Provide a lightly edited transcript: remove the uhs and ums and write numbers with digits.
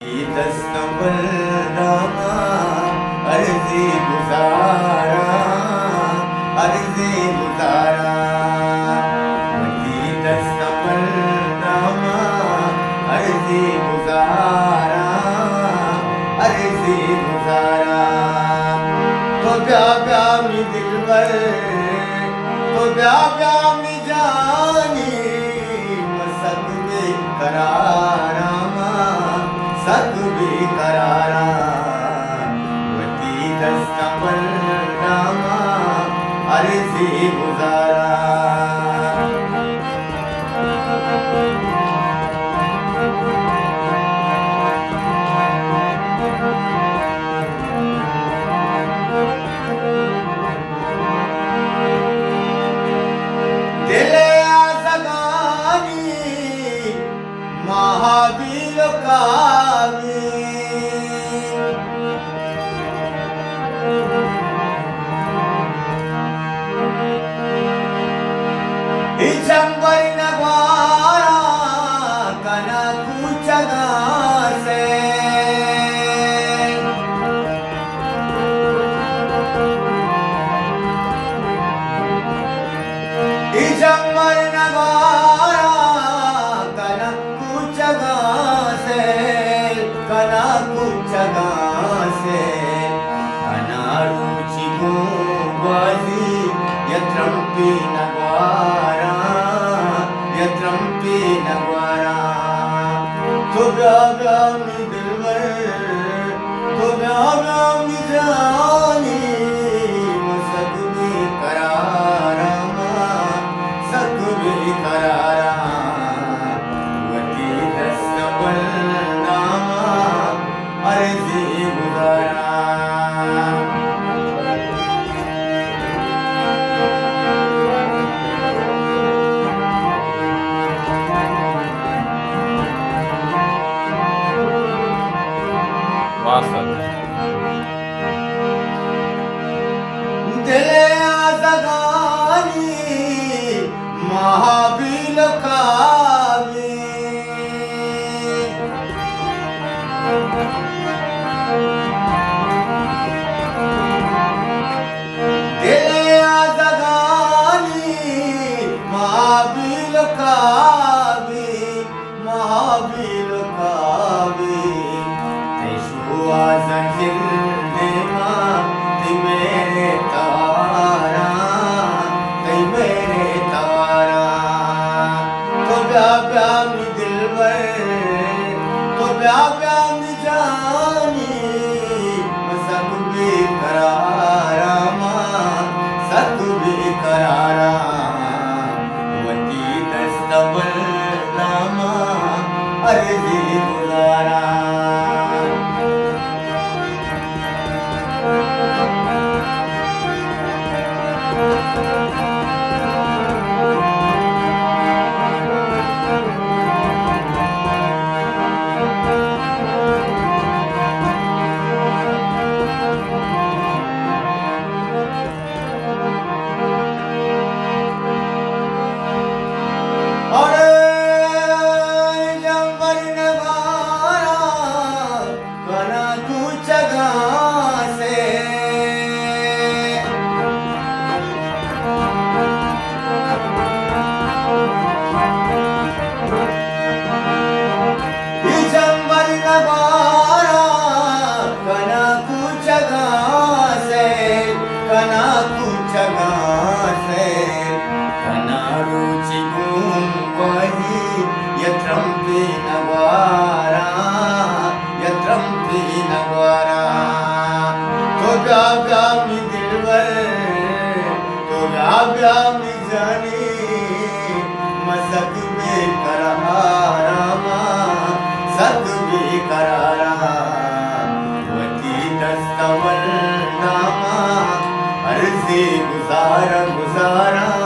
दस्तंबल रामा अर्जी गुजारा अर्जी गुजारा दस्तंबल रामा अर्जी गुजारा अर्जी गुजारा तो प्या मी दिलबर तो प्या मी जानी मसक करारा सद करारा वती दस्तंबल रामा अर्जी गुजारा दिले आज़गानी महावीर कावी इचंबर नगवारा कना कुचगा से इचंबर नगवारा कना कुचगा से कना कुचगा से कना रुचि को बाजी यत्रंपी नगवारा यत्रंपी नगवारा तो गागा मी दिलबर तो गागा मी जानी मसक में करारा सक में करारा वती दस्तंबल रामा अर्जी गुजारा दिले आज़गानी महावीर कावी दिले आज़गानी महावीर कावी महावीर कावी शुआ जंजीर देमा ती मेरे तारा ती मेरे तारा तो प्या मी दिलबर तो प्या मी जानी मसक भी करारा सक भी करारा वती दस्तंबल रामा अर्जी गुजारा कना कुचगा से कना रुचि गुम वही यत्रंपी नगवारा यत्रंपी नगवारा तो प्या मी दिलबर तो प्या मी जानी मसक में करारा सक भी करारा वती दस्तंबल रामा अर्जी गुजारा गुजारा